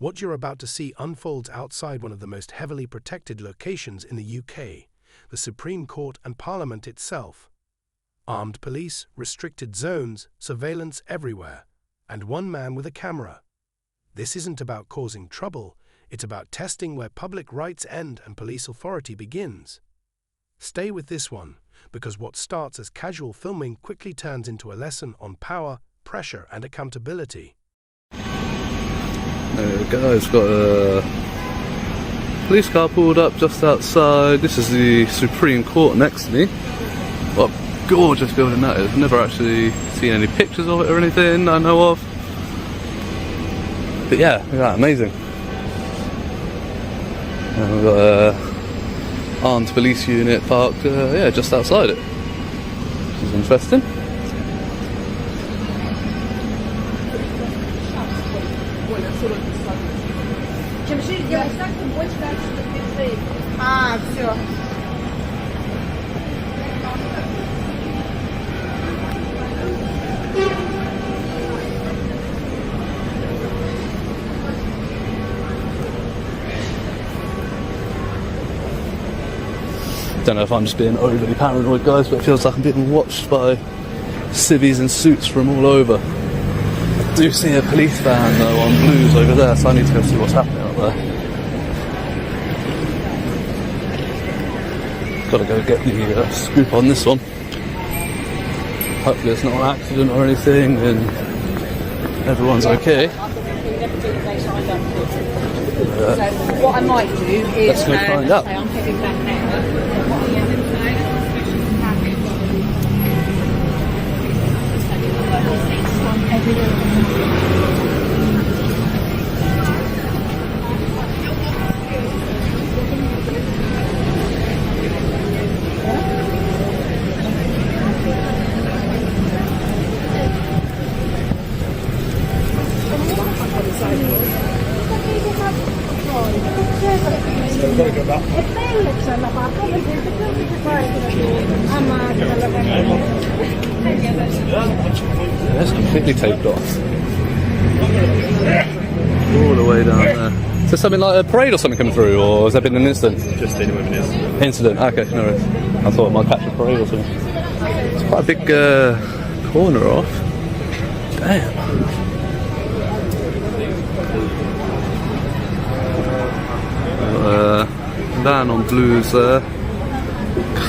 What you're about to see unfolds outside one of the most heavily protected locations in the UK, the Supreme Court and Parliament itself. Armed police, restricted zones, surveillance everywhere, and one man with a camera. This isn't about causing trouble, it's about testing where public rights end and police authority begins. Stay with this one, because what starts as casual filming quickly turns into a lesson on power, pressure, and accountability. There we go, it's got a police car pulled up just outside. This is the Supreme Court next to me. What a gorgeous building that is. I've never actually seen any pictures of it or anything I know of. But yeah, look at that, amazing. And we've got a armed police unit parked yeah, just outside it, which is interesting. Don't know if I'm just being overly paranoid, guys, but it feels like I'm being watched by civvies in suits from all over. I do see a police van though on blues over there, so I need to go see what's happening up there. Gotta go get the scoop on this one. Hopefully it's not an accident or anything and everyone's okay. So what I might do is let's go find out. I'm heading back now. That's completely taped off. All the way down there. Is there something like a parade or something coming through, or has there been an incident? Just anyone it is. Incident, okay, no worries. I thought it might catch a parade or something. It's quite a big corner off. Damn. Van on blues there.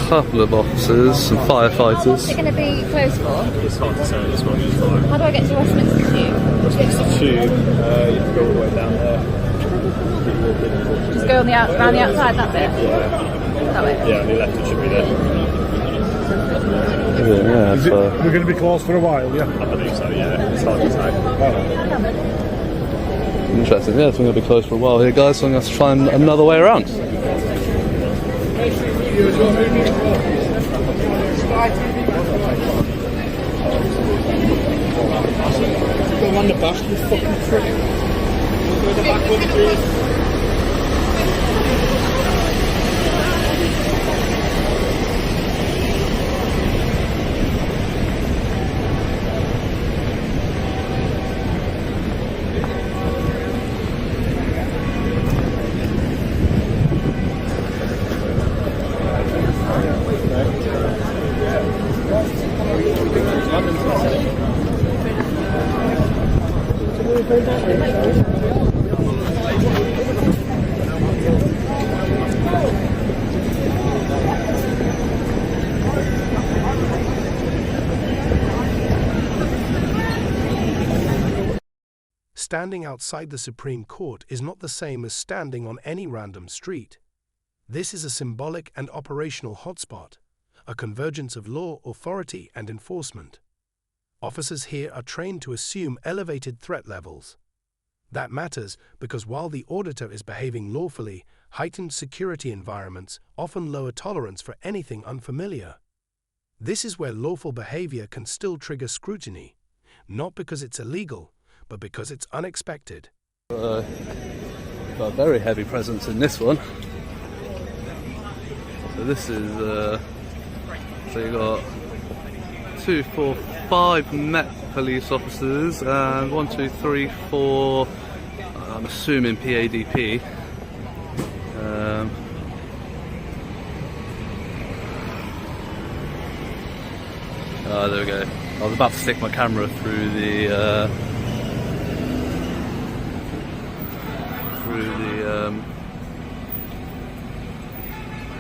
Couple of officers, some firefighters. What's it going to be closed for? It's hard to say at this moment in time. How do I get to Westminster Tube? Westminster Tube, you have to go all the way down there. Just go on around the outside, that bit? Yeah. That way? Yeah, on your left it should be there. Yeah, We're going to be closed for a while, yeah? I believe so, yeah. It's hard to say. interesting. Yeah, it's going to be closed for a while here, guys, so I'm going to have to find another way around. Go on the back, you fucking prick. Go the back one, please. Standing outside the Supreme Court is not the same as standing on any random street. This is a symbolic and operational hotspot, a convergence of law, authority, and enforcement. Officers here are trained to assume elevated threat levels. That matters because while the auditor is behaving lawfully, heightened security environments often lower tolerance for anything unfamiliar. This is where lawful behavior can still trigger scrutiny, not because it's illegal, but because it's unexpected. Got a very heavy presence in this one. So this is, so you got 2, 4, 5 Met police officers, and 1, 2, 3, 4 I'm assuming PADP. Oh, there we go. I was about to stick my camera through the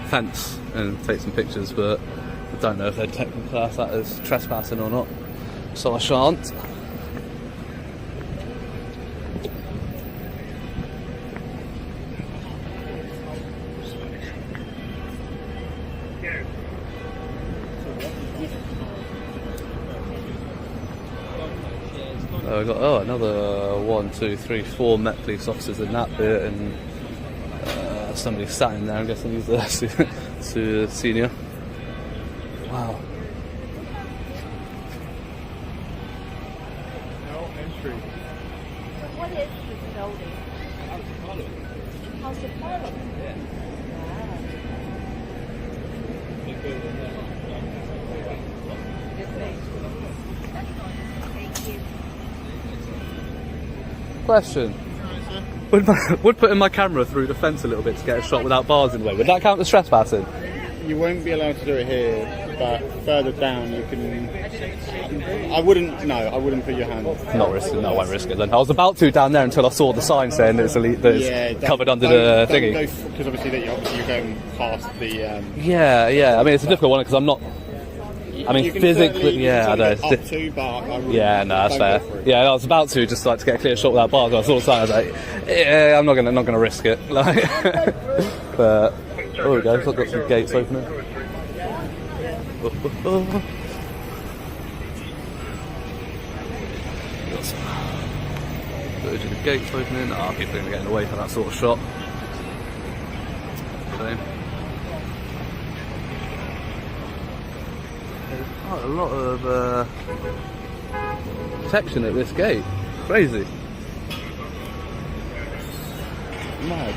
fence and take some pictures, but I don't know if they'd technically class that as trespassing or not, so I shan't. We've got another 1, 2, 3, 4 Met Police officers in that bit, and somebody sat in there. I'm guessing he's the senior. Wow. No entry. What is this building? House of Parliament. Question. Would putting my camera through the fence a little bit to get a shot without bars in the way, would that count as trespassing? You won't be allowed to do it here, but further down you can. I wouldn't put your hand. Not risking. No, I won't risk it then. I was about to down there until I saw the sign saying that it's covered under the thingy. Because obviously you're going past the. Yeah. I mean, it's a difficult one because I'm not. I mean, physically, I know. Up to, but I Yeah, no, that's fair. Yeah, I was about to just like to get a clear shot without bars. I saw the sign. I was like, yeah, I'm not gonna risk it. Like, but oh, we go. So I've got some gates opening. Got some footage of the gates opening. People are gonna get away from that sort of shot. So, quite a lot of protection at this gate. Crazy. Mad.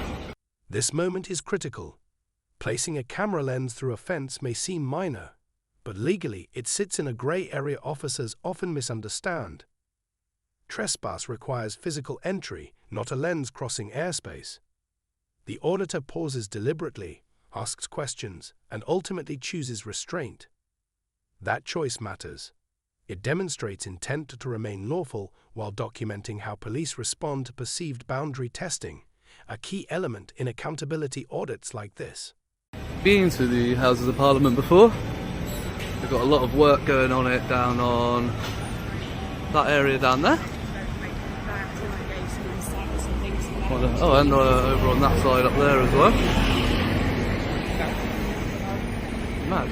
This moment is critical. Placing a camera lens through a fence may seem minor, but legally it sits in a grey area officers often misunderstand. Trespass requires physical entry, not a lens crossing airspace. The auditor pauses deliberately, asks questions, and ultimately chooses restraint. That choice matters. It demonstrates intent to remain lawful while documenting how police respond to perceived boundary testing, a key element in accountability audits like this. Been to the Houses of Parliament before. We've got a lot of work going on it down on that area down there. Oh, and over on that side up there as well. Mad.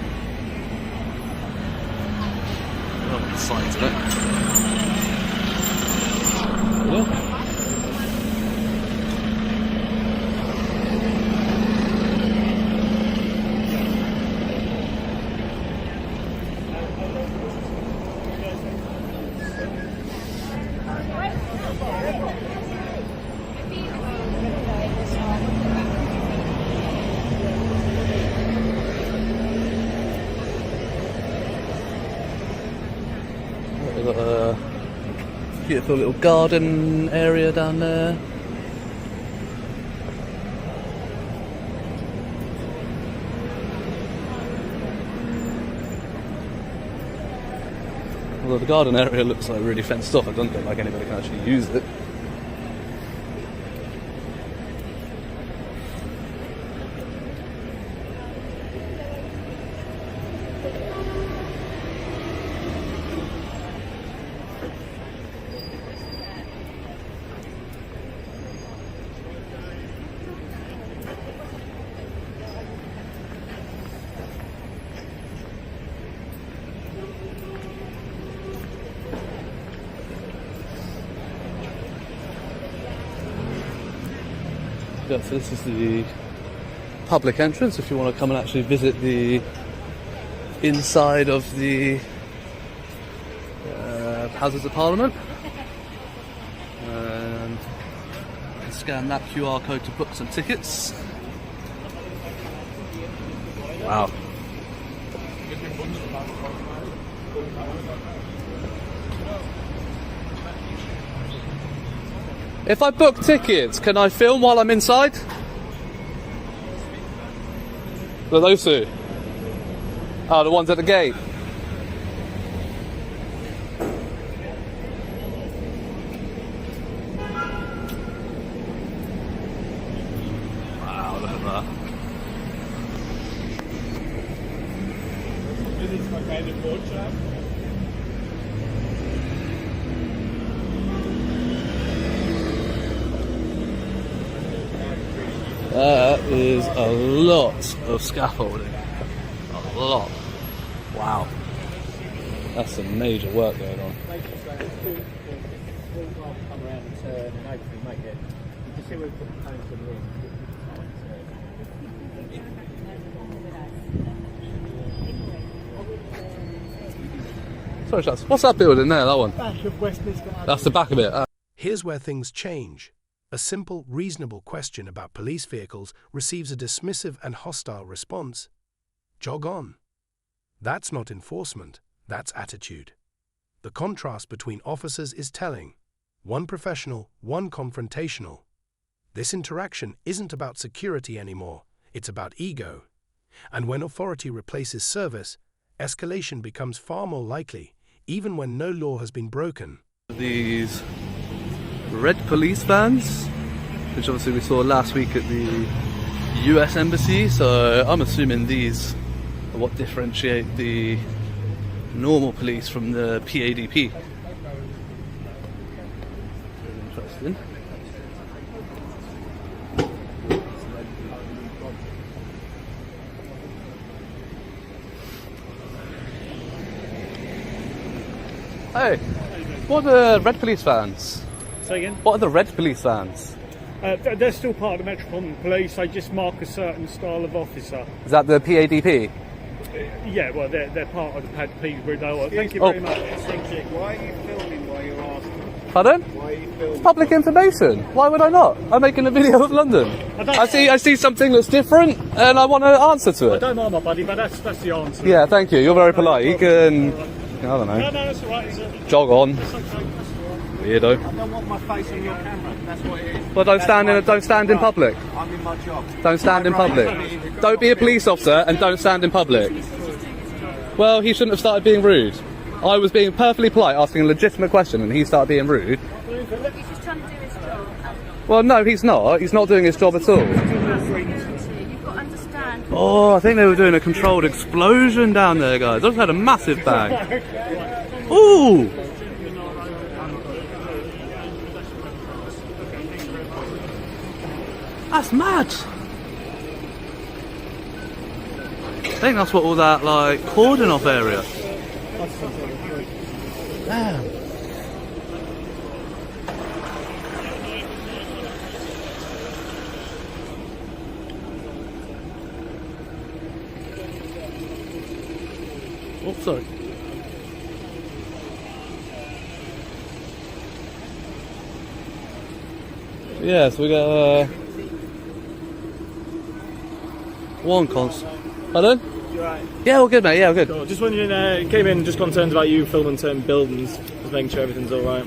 Oh, the sides of it. Yeah. We've got a beautiful little garden area down there. Although the garden area looks like really fenced off, it doesn't look like anybody can actually use it. Yeah, so this is the public entrance if you want to come and actually visit the inside of the Houses of Parliament. And you can scan that QR code to book some tickets. Wow. If I book tickets, can I film while I'm inside? What are those two? Oh, the ones at the gate. Wow, look at that. That is a lot of scaffolding. A lot. Wow. That's some major work going on. Sorry, Shaz. What's that building there, that one? Back of Westminster. That's the back of it. Here's where things change. A simple, reasonable question about police vehicles receives a dismissive and hostile response. Jog on. That's not enforcement, that's attitude. The contrast between officers is telling. One professional, one confrontational. This interaction isn't about security anymore, it's about ego. And when authority replaces service, escalation becomes far more likely, even when no law has been broken. These red police vans, which obviously we saw last week at the US Embassy, so I'm assuming these are what differentiate the normal police from the PADP. Interesting. Hey, what are the red police vans? Say again? What are the red police vans? They're still part of the Metropolitan Police. They just mark a certain style of officer. Is that the PADP? Yeah, well, they're part of the PADP group. Thank you Oh. very much. Why are you filming while you're asking? Pardon? Why are you filming? Public information. Why would I not? I'm making a video of London. I see something that's different, and I want an answer to I it. don't know, my buddy, but that's the answer. Yeah, thank you. You're very polite. You can, I don't No, know, that's all right. It's jog on, okay. That's all right. weirdo. I don't want my face on your camera. That's what it is. Well, don't stand in public. I'm in my job. Don't stand in public. Don't be a police officer and don't stand in public. Well, he shouldn't have started being rude. I was being perfectly polite, asking a legitimate question, and he started being rude. He's just trying to do his job. Well, no, he's not. He's not doing his job at all. You've got to understand. Oh, I think they were doing a controlled explosion down there, guys. I've had a massive bang. Ooh! That's mad! I think that's what all that, like, cordon off area. Damn. Oh, sorry. Yeah, so we got one const. Pardon? You right? Yeah, all good, mate. Yeah, all good. Cool. Just wondering, came in just concerned about you filming certain buildings, just making sure everything's all right.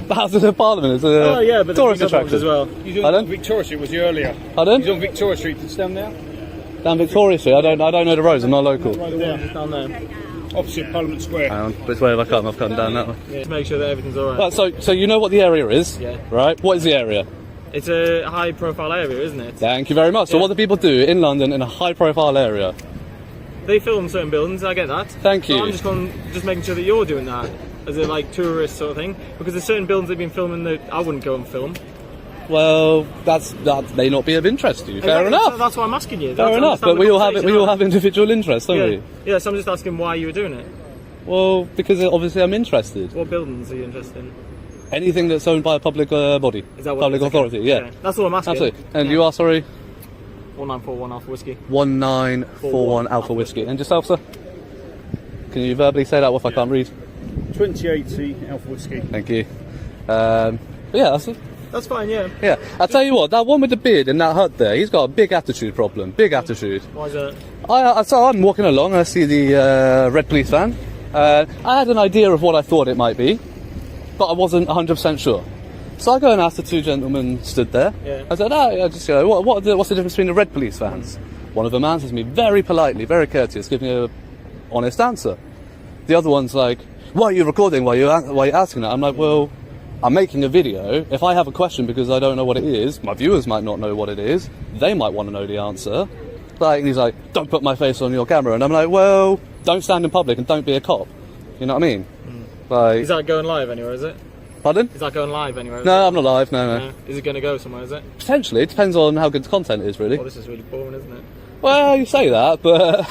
The House of Parliament is a Oh yeah, but tourist there's other ones attraction as well. He's on Pardon? Victoria Street, was you earlier? Pardon? He's on Victoria Street, it's down there? Down Victoria Street. I don't know the roads. I'm not local. Right there, just down there. Opposite Parliament Square. Hang on, which way have I come? I've come down that way. Yeah, to make sure that everything's all right. Right, so you know what the area is, Yeah. right? What is the area? It's a high-profile area, isn't it? Thank you very much. So Yeah. what do people do in London in a high-profile area? They film certain buildings. I get that. Thank you. So I'm just making sure that you're doing that as a like tourist sort of thing, because there's certain buildings they've been filming that I wouldn't go and film. Well, that may not be of interest to you. Fair Exactly, enough. That's why I'm asking you. Fair That's enough. But understand we the all have conversation, aren't individual interests, don't we? we? Yeah, so I'm just asking why you were doing it. Well, because obviously I'm interested. What buildings are you interested in? Anything that's owned by a public body, Is that what public it is? authority. Okay. Yeah, Okay. That's all I'm asking. absolutely. And Yeah. you are, sorry, 1941 Alpha Whiskey. 1941 Alpha Whiskey. And yourself, sir? Can you verbally say that if I can't read? 2080 Alpha Whiskey. Thank you. But yeah, that's it. That's fine, yeah. Yeah, I'll tell you what, that one with the beard in that hut there, he's got a big attitude problem. Big attitude. Why is that? So I'm walking along, I see the red police van. I had an idea of what I thought it might be, but I wasn't 100% sure. So I go and ask the two gentlemen stood there. Yeah. I said, just what's the difference between the red police vans? One of them answers me very politely, very courteous, giving me an honest answer. The other one's like, why are you recording? Why are you asking that? I'm like, well, I'm making a video. If I have a question because I don't know what it is, my viewers might not know what it is. They might want to know the answer. And he's like, don't put my face on your camera. And I'm like, well, don't stand in public and don't be a cop. You know what I mean? Is that going live anywhere, is it? Pardon? Is that going live anywhere? No, I'm not live, no. Yeah. Is it going to go somewhere, is it? Potentially, it depends on how good the content is, really. Oh, this is really boring, isn't it? Well, you say that, but,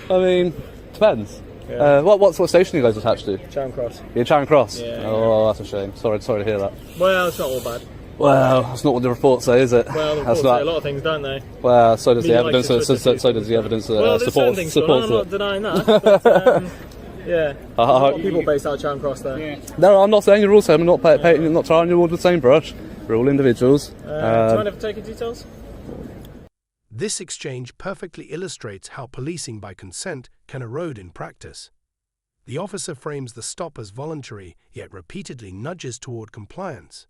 I mean, depends. Yeah. What station are you guys attached to? Charing Cross. You're Charing Cross? Yeah. Oh, that's a shame. Sorry to hear that. Well, it's not all bad. Well, that's not what the reports say, is it? Well, the reports say a lot of things, don't they? Well, so does the Media evidence. likes to twist So does the evidence well, there's certain things going on, I'm not denying that. But, yeah. A lot of people based out of Charing Cross there. Yeah. No, I'm not saying you're also. I'm not not trying you all with the same brush. We're all individuals. Do you mind if I take your details? This exchange perfectly illustrates how policing by consent can erode in practice. The officer frames the stop as voluntary, yet repeatedly nudges toward compliance.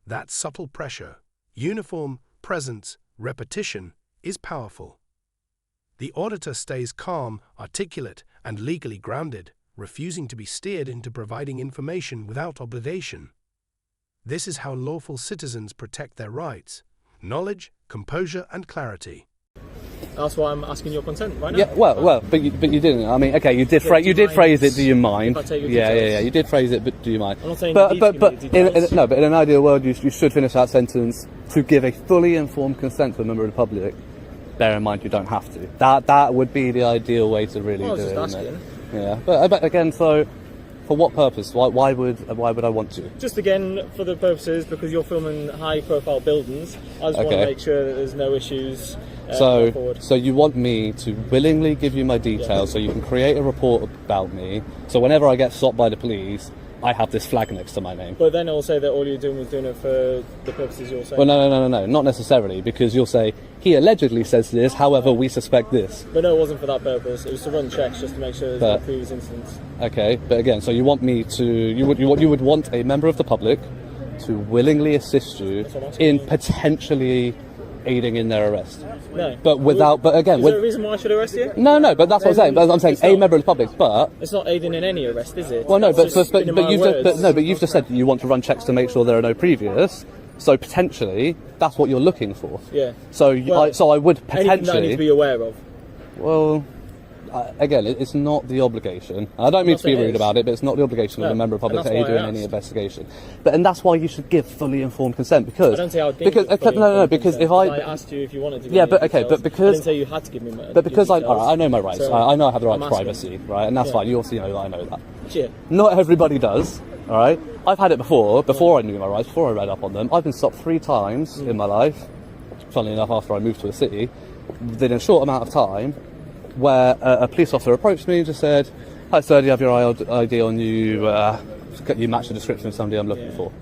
That subtle pressure, uniform, presence, repetition, is powerful. The auditor stays calm, articulate, and legally grounded, refusing to be steered into providing information without obligation. This is how lawful citizens protect their rights: knowledge, composure, and clarity. That's why I'm asking your consent right now. Yeah, but you didn't. I mean, okay, you did phrase it. Do you mind? If I take your yeah, details? you did phrase it, but do you mind? I'm not saying but you need to give me the details. but in an ideal world, you should finish that sentence to give a fully informed consent to a member of the public. Bear in mind, you don't have to. That would be the ideal way to really do it. Just asking. Yeah, but again, so for what purpose? Why would I want to? Just again for the purposes because you're filming high-profile buildings. I just want to make sure that there's no issues. So you want me to willingly give you my details so you can create a report about me. So whenever I get stopped by the police, I have this flag next to my name. But then it'll say that all you're doing was doing it for the purposes you're saying. Well, no, not necessarily, because you'll say, he allegedly says this, however, we suspect this. But no, it wasn't for that purpose. It was to run checks just to make sure there's no previous incidents. Okay, but again, so you want me to, you would want a member of the public to willingly assist you in potentially aiding in their arrest. No. But without, but again... Is there a reason why I should arrest you? No, but that's what I'm saying. But I'm saying a member of the public, but... It's not aiding in any arrest, is it? Well, no, but you've just said you want to run checks to make sure there are no previous. So potentially, that's what you're looking for. Yeah. So I would potentially... Anything that I need to be aware of. Well... again, it's not the obligation. I don't mean to be rude about it, but it's not the obligation of a member of the public to aid you in any investigation. And that's why you should give fully informed consent, because... I don't say I would because if I asked you if you wanted to give yeah, me but okay, details, but because... I didn't say you had to give me But because I know my rights, so I know I have the right to asking. privacy, right? And that's fine, you obviously know that I know that. Yeah. Not everybody does, alright? I've had it before I knew my rights, before I read up on them. I've been stopped 3 times in my life, funnily enough after I moved to a city, within a short amount of time, where a police officer approached me and just said, "Hi sir, do you have your ID on you? You match the description of somebody I'm looking for."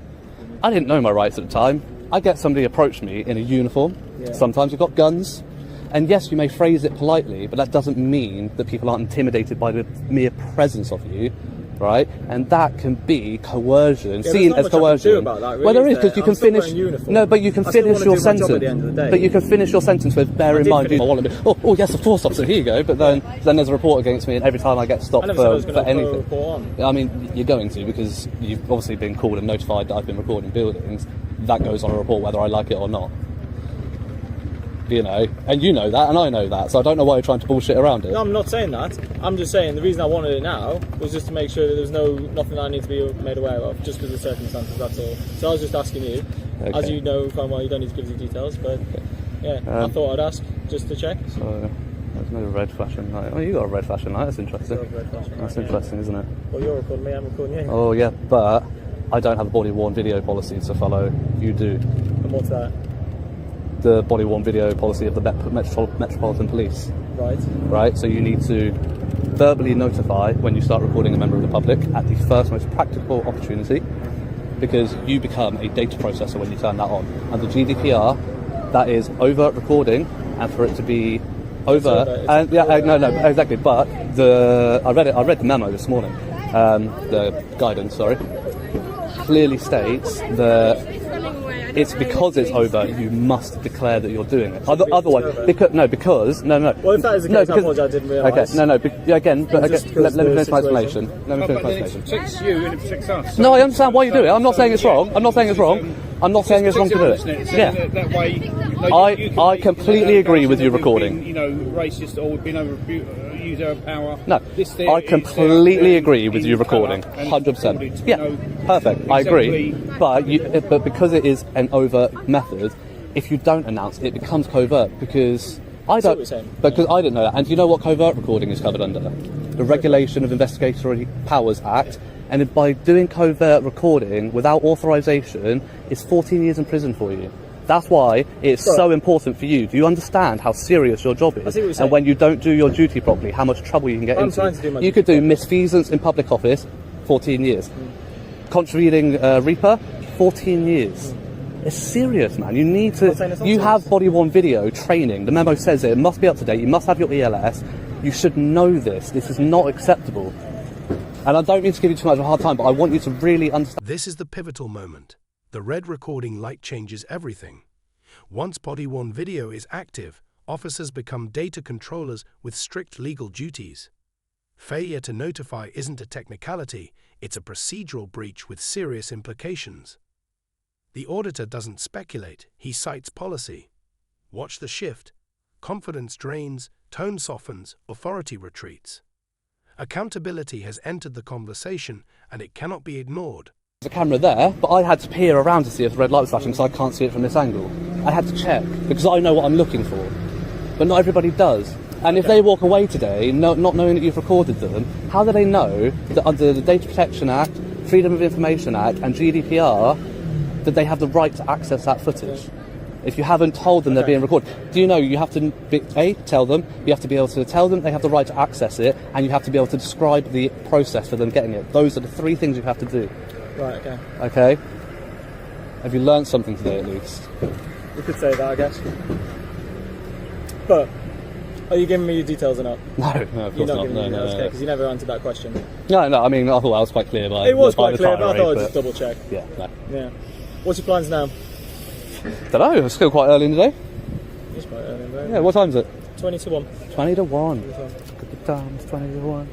I didn't know my rights at the time. I get somebody approach me in a uniform. Sometimes you've got guns. And yes, you may phrase it politely, but that doesn't mean that people aren't intimidated by the mere presence of you, right? And that can be coercion, seen as coercion. About that, really, well, there is, because you can finish. No, but you can finish your sentence. But you can finish your sentence with, bear in mind, oh yes, of course, officer, here you go. But then there's a report against me, and every time I get stopped for anything, I mean, you're going to, because you've obviously been called and notified that I've been recording buildings. That goes on a report whether I like it or not. You know, and you know that, and I know that, so I don't know why you're trying to bullshit around it. No, I'm not saying that. I'm just saying the reason I wanted it now was just to make sure that there's nothing I need to be made aware of, just because of the circumstances, that's all. So I was just asking you. Okay. As you know quite well, you don't need to give us the details, but yeah, I thought I'd ask, just to check. So, there's no red flashing light. Oh, you got a red flashing light, that's interesting. That's interesting, isn't it? Well, you're recording me, I'm recording you. Oh yeah, but I don't have a body-worn video policy to follow. You do. And what's that? The body-worn video policy of the Metropolitan Police. Right, so you need to verbally notify when you start recording a member of the public at the first most practical opportunity, because you become a data processor when you turn that on. Under GDPR, that is overt recording, and for it to be overt, and no, exactly. But I read the memo this morning, the guidance, sorry. clearly states that it's because it's over, you must declare that you're doing it. Otherwise, because no. Well, if that is the case, I apologise, I didn't realise. Okay, again, let me finish my explanation. It protects you and it protects us. No, I understand why you do it. I'm not saying it's wrong. I'm not saying it's wrong to do it. Yeah. That way, I completely agree with you recording. You know, racist or being use our power. No, I completely agree with you recording. 100%. Yeah, perfect. I agree. But because it is an overt method, if you don't announce it, it becomes covert because I didn't know that. And do you know what covert recording is covered under? The Regulation of Investigatory Powers Act. And by doing covert recording without authorization, it's 14 years in prison for you. That's why it's so important for you. Do you understand how serious your job is? And when you don't do your duty properly, how much trouble you can get into? You could do misfeasance in public office, 14 years. Contravening Reaper, 14 years. It's serious, man. You need to. You have body-worn video training. The memo says it must be up to date. You must have your ELS. You should know this. This is not acceptable. And I don't mean to give you too much of a hard time, but I want you to really understand. This is the pivotal moment. The red recording light changes everything. Once body-worn video is active, officers become data controllers with strict legal duties. Failure to notify isn't a technicality, it's a procedural breach with serious implications. The auditor doesn't speculate, he cites policy. Watch the shift. Confidence drains, tone softens, authority retreats. Accountability has entered the conversation and it cannot be ignored. There's a camera there, but I had to peer around to see if the red light was flashing because I can't see it from this angle. I had to check because I know what I'm looking for, but not everybody does. And if they walk away today not knowing that you've recorded them, how do they know that under the Data Protection Act, Freedom of Information Act and GDPR that they have the right to access that footage? If you haven't told them they're being recorded, do you know you have to tell them, you have to be able to tell them they have the right to access it, and you have to be able to describe the process for them getting it. Those are the three things you have to do. Right, okay. Okay? Have you learned something today at least? You could say that, I guess. But, are you giving me your details or not? No, of course not. No, okay, because you never answered that question. No, I mean, I thought I was quite clear by it was quite clear, but I thought I'd just double check. Yeah, no. Yeah. What's your plans now? Don't know, it's still quite early in the day. It's quite early in the day. Yeah, what time is it? 20 to 1. 20 to 1. Look at the time, it's 20 to 1.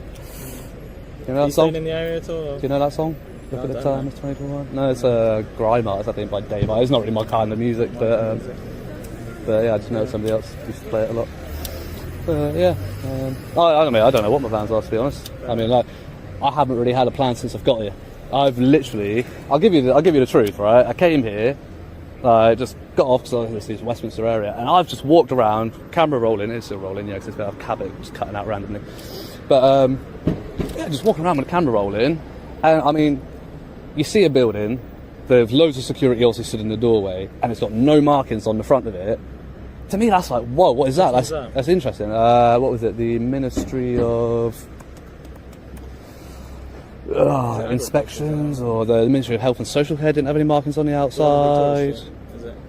You know that song? In the area at all? Do you know that song? Look at the time, it's 20 to 1. No, it's Grimer, I think, by Dave. It's not really my kind of music, but yeah, I just know somebody else used to play it a lot. Yeah, I don't know what my plans are, to be honest. I mean, like, I haven't really had a plan since I've got here. I've literally, I'll give you the truth, right? I came here, I just got off because this is Westminster area, and I've just walked around, camera rolling. It's still rolling, yeah, because there's a bit of cabin just cutting out randomly. But yeah, just walking around with the camera rolling, and I mean, you see a building, there's loads of security also stood in the doorway, and it's got no markings on the front of it. To me, that's like, whoa, what is that? That's interesting. What was it? The Ministry of Inspections, or the Ministry of Health and Social Care didn't have any markings on the outside.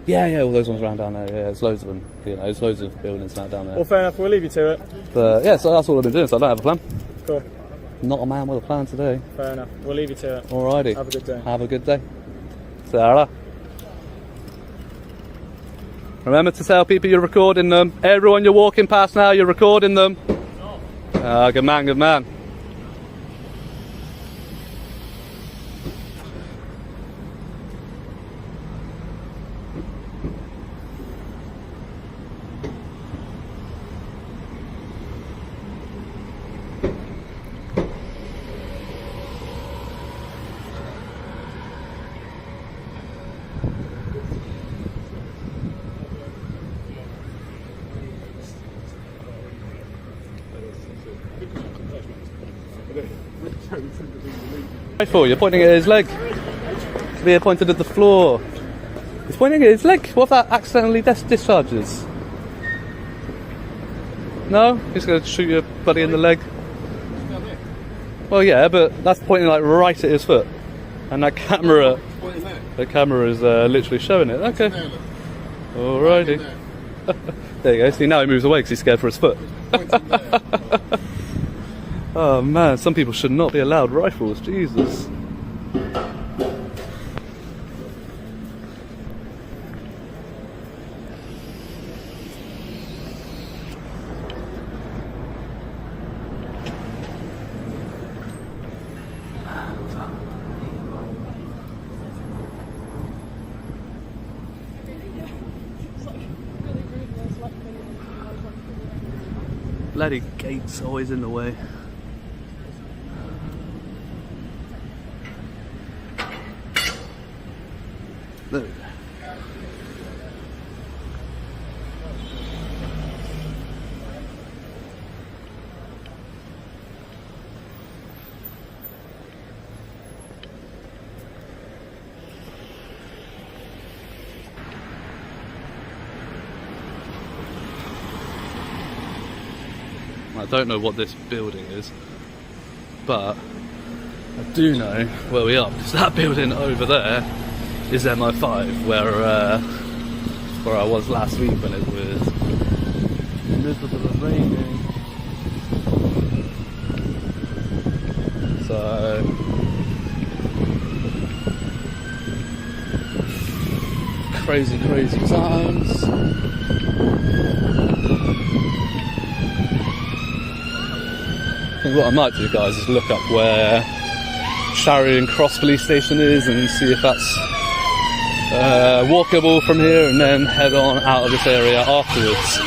Yeah, all those ones around down there. Yeah, there's loads of them. You know, there's loads of buildings down there. Well, fair enough. We'll leave you to it. But yeah, so that's all I've been doing. So I don't have a plan. Cool. Not a man with a plan today. Fair enough. We'll leave you to it. Alrighty. Have a good day. Have a good day. Sarah. Remember to tell people you're recording them. Everyone you're walking past now, you're recording them. Good man, good man. For you're pointing at his leg. Be pointed at the floor. He's pointing at his leg. What if that accidentally discharges? No? He's going to shoot your buddy in the leg. Well, yeah, but that's pointing like right at his foot, and that camera, the camera is literally showing it. Okay. Alrighty. There you go. See, now he moves away because he's scared for his foot. Oh man, some people should not be allowed rifles, Jesus. Bloody gate's always in the way. There we go. I don't know what this building is, but I do know where we are, because that building over there is MI5, where I was last week when it was miserable and raining. So crazy times. I think what I might do, guys, is look up where Charing Cross Police Station is and see if that's walkable from here, and then head on out of this area afterwards.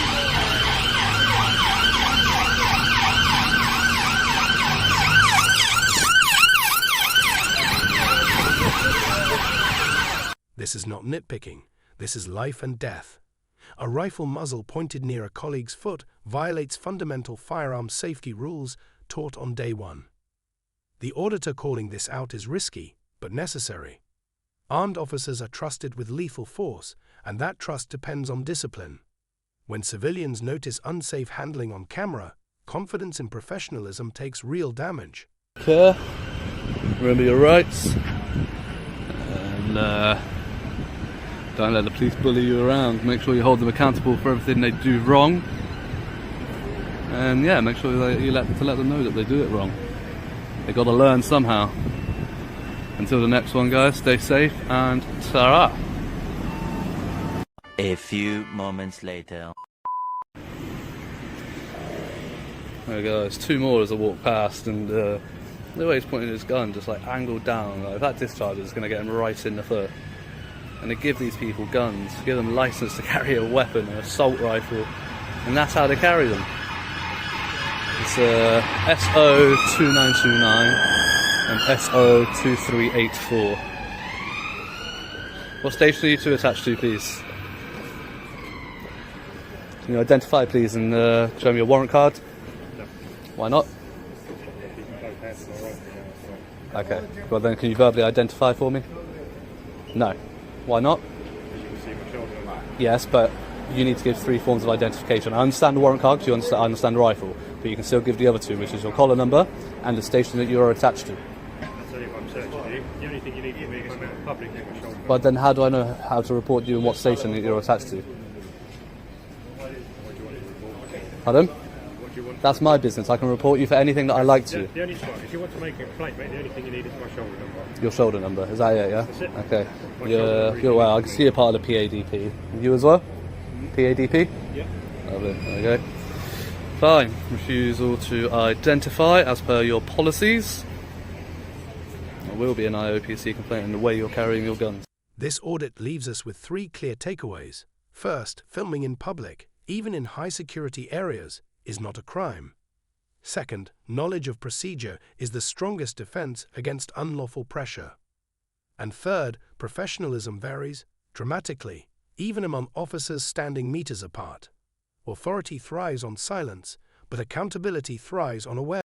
This is not nitpicking. This is life and death. A rifle muzzle pointed near a colleague's foot violates fundamental firearm safety rules taught on day one. The auditor calling this out is risky, but necessary. Armed officers are trusted with lethal force, and that trust depends on discipline. When civilians notice unsafe handling on camera, confidence in professionalism takes real damage. Care, remember your rights, and don't let the police bully you around. Make sure you hold them accountable for everything they do wrong. And yeah, make sure that you let them know that they do it wrong. They got to learn somehow. Until the next one, guys, stay safe and ta-ra. A few moments later. There we go, there's two more as I walk past, and the way he's pointing his gun just like angled down. Like, if that discharge is going to get him right in the foot. And they give these people guns, give them license to carry a weapon, an assault rifle, and that's how they carry them. It's SO2929 and SO2384. What station are you two attached to, please? Can you identify, please, and show me your warrant card? No. Why not? Okay, well then can you verbally identify for me? No. Why not? Yes, but you need to give 3 forms of identification. I understand the warrant card because I understand the rifle, but you can still give the other 2, which is your collar number and the station that you are attached to. That's only if I'm searching you. The only thing you need from me is a public shoulder. But then how do I know how to report you and what station that you're attached to? Pardon? That's my business. I can report you for anything that I like to. The only spot, if you want to make a complaint, mate, the only thing you need is my shoulder number. Your shoulder number, is that it, yeah? That's it. Okay. You're well, I can see you're part of the PADP. You as well? PADP? Yeah. Lovely, there you go. Fine. Refusal to identify as per your policies. There will be an IOPC complaint in the way you're carrying your guns. This audit leaves us with 3 clear takeaways. First, filming in public, even in high-security areas, is not a crime. Second, knowledge of procedure is the strongest defense against unlawful pressure. And third, professionalism varies dramatically, even among officers standing meters apart. Authority thrives on silence, but accountability thrives on awareness.